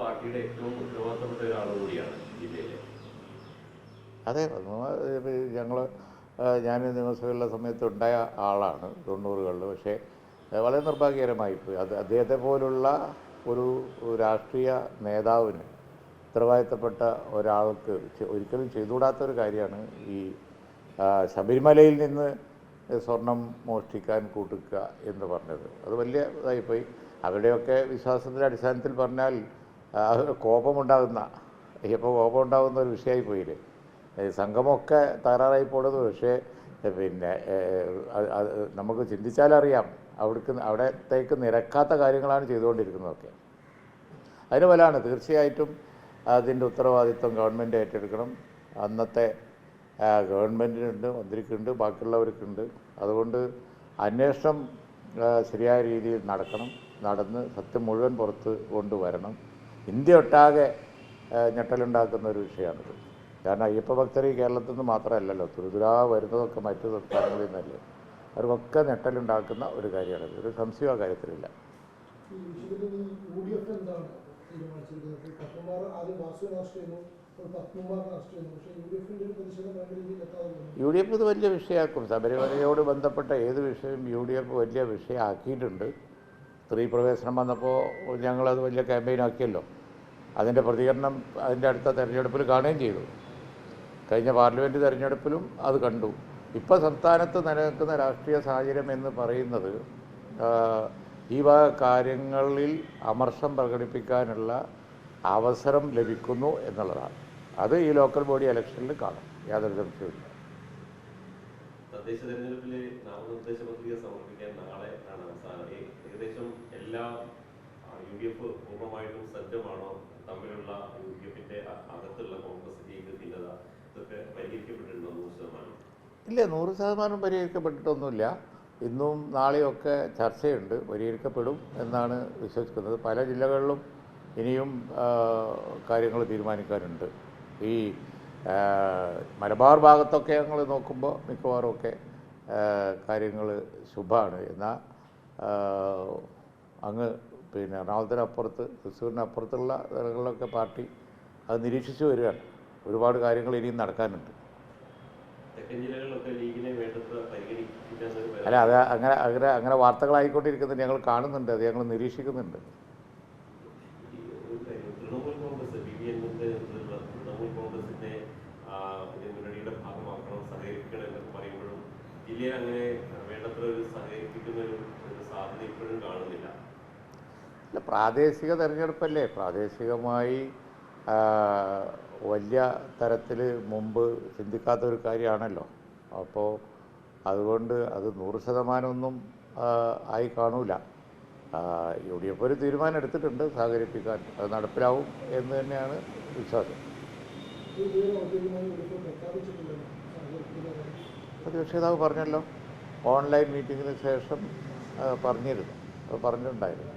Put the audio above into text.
പാർട്ടിയുടെ ഏറ്റവും ഉത്തരവാദിത്തപ്പെട്ട ഒരാൾ കൂടിയാണ് ജില്ലയിലെ. അതെ, ഞങ്ങൾ ഞാൻ നിയമസഭയിലുള്ള സമയത്ത് ഉണ്ടായ ആളാണ് 90കളിൽ. പക്ഷേ വളരെ നിർഭാഗ്യകരമായിപ്പോയി. അദ്ദേഹത്തെ പോലുള്ള ഒരു രാഷ്ട്രീയ നേതാവിന്, ഉത്തരവാദിത്തപ്പെട്ട ഒരാൾക്ക് ഒരിക്കലും ചെയ്തുകൂടാത്തൊരു കാര്യമാണ് ഈ ശബരിമലയിൽ നിന്ന് സ്വർണം മോഷ്ടിക്കാൻ കൂട്ടുക എന്ന് പറഞ്ഞത്. അത് വലിയ ഇതായിപ്പോയി. അവരുടെയൊക്കെ വിശ്വാസത്തിൻ്റെ അടിസ്ഥാനത്തിൽ പറഞ്ഞാൽ കോപമുണ്ടാകുന്ന കോപമുണ്ടാകുന്ന ഒരു വിഷയമായി പോയില്ലേ. സംഘമൊക്കെ തകരാറായി പോണത്. പക്ഷേ പിന്നെ നമുക്ക് ചിന്തിച്ചാലറിയാം അവിടത്തേക്ക് നിരക്കാത്ത കാര്യങ്ങളാണ് ചെയ്തുകൊണ്ടിരിക്കുന്നതൊക്കെ. അതിന് വലാണ് തീർച്ചയായിട്ടും അതിൻ്റെ ഉത്തരവാദിത്വം ഗവൺമെൻറ് ഏറ്റെടുക്കണം. അന്നത്തെ ഗവൺമെൻറ്റിനുണ്ട്, മന്ത്രിക്കുണ്ട്, ബാക്കിയുള്ളവർക്കുണ്ട്. അതുകൊണ്ട് അന്വേഷണം ശരിയായ രീതിയിൽ നടന്ന് സത്യം മുഴുവൻ പുറത്ത് കൊണ്ടുവരണം. ഇന്ത്യ ഒട്ടാകെ ഞെട്ടലുണ്ടാക്കുന്ന ഒരു വിഷയമാണിത്. കാരണം അയ്യപ്പ ഭക്തർ ഈ കേരളത്തിൽ നിന്ന് മാത്രമല്ലല്ലോ, തുരുതുരാ വരുന്നതൊക്കെ മറ്റു സംസ്ഥാനങ്ങളിൽ നിന്നല്ലേ. അവർക്കൊക്കെ ഞെട്ടലുണ്ടാക്കുന്ന ഒരു കാര്യമാണിത്. ഒരു സംശയം ആ കാര്യത്തിലില്ല. യു ഡി എഫ് ഇത് വലിയ വിഷയമാക്കും. ശബരിമലയോട് ബന്ധപ്പെട്ട ഏത് വിഷയം യു ഡി എഫ് വലിയ വിഷയമാക്കിയിട്ടുണ്ട്. സ്ത്രീ പ്രവേശനം വന്നപ്പോൾ ഞങ്ങളത് വലിയ ക്യാമ്പയിനാക്കിയല്ലോ. അതിൻ്റെ പ്രതികരണം അതിൻ്റെ അടുത്ത തെരഞ്ഞെടുപ്പിൽ കാണുകയും ചെയ്തു. കഴിഞ്ഞ പാർലമെൻറ്റ് തെരഞ്ഞെടുപ്പിലും അത് കണ്ടു. ഇപ്പോൾ സംസ്ഥാനത്ത് നിലനിൽക്കുന്ന രാഷ്ട്രീയ സാഹചര്യം എന്ന് പറയുന്നത് ഈ വക കാര്യങ്ങളിൽ അമർഷം പ്രകടിപ്പിക്കാനുള്ള അവസരം ലഭിക്കുന്നു എന്നുള്ളതാണ്. അത് ഈ ലോക്കൽ ബോഡി ഇലക്ഷനിൽ കാണും, യാതൊരു സംശയമില്ല. തദ്ദേശ തെരഞ്ഞെടുപ്പിലെ നാമനിർദ്ദേശ പത്രിക സമർപ്പിക്കാൻ നാളെ ആണ് അവസാനം. ഏകദേശം എല്ലാ UDF പൂർണ്ണമായിട്ടും സജ്ജമാണോ? തമ്മിലുള്ള UDFിന്റെ അകത്തുള്ള കോൺഗ്രസ് ലീഗ് ഭിന്നത ഇതൊക്കെ പരിഹരിക്കപ്പെട്ടിട്ടുണ്ടോ? 100%? ഇല്ല, 100% പരിഹരിക്കപ്പെട്ടിട്ടൊന്നുമില്ല. ഇന്നും നാളെയൊക്കെ ചർച്ചയുണ്ട്. പരിഹരിക്കപ്പെടും എന്നാണ് വിശ്വസിക്കുന്നത്. പല ജില്ലകളിലും ഇനിയും കാര്യങ്ങൾ തീരുമാനിക്കാനുണ്ട്. ഈ മലബാർ ഭാഗത്തൊക്കെ ഞങ്ങൾ നോക്കുമ്പോൾ മിക്കവാറുമൊക്കെ കാര്യങ്ങൾ ശുഭമാണ്. എന്നാൽ അങ്ങ് പിന്നെ എറണാകുളത്തിനപ്പുറത്ത്, തൃശ്ശൂരിനപ്പുറത്തുള്ള സ്ഥലങ്ങളിലൊക്കെ പാർട്ടി അത് നിരീക്ഷിച്ചു വരികയാണ്. ഒരുപാട് കാര്യങ്ങൾ ഇനിയും നടക്കാനുണ്ട്. അല്ല, അത് അങ്ങനെ വാർത്തകളായിക്കൊണ്ടിരിക്കുന്നത് ഞങ്ങൾ കാണുന്നുണ്ട്, അത് ഞങ്ങൾ നിരീക്ഷിക്കുന്നുണ്ട്. അല്ല, പ്രാദേശിക തെരഞ്ഞെടുപ്പല്ലേ, പ്രാദേശികമായി വലിയ തരത്തിൽ മുമ്പ് ചിന്തിക്കാത്തൊരു കാര്യമാണല്ലോ. അപ്പോൾ അതുകൊണ്ട് അത് 100% ആയി കാണൂല. UDF ഒരു തീരുമാനം എടുത്തിട്ടുണ്ട് സഹകരിപ്പിക്കാൻ. അത് നടപ്പിലാവും എന്ന് തന്നെയാണ് വിശ്വാസം. പ്രതിപക്ഷ നേതാവ് പറഞ്ഞല്ലോ, ഓൺലൈൻ മീറ്റിങ്ങിന് ശേഷം പറഞ്ഞിരുന്നു, അത് പറഞ്ഞിട്ടുണ്ടായിരുന്നു.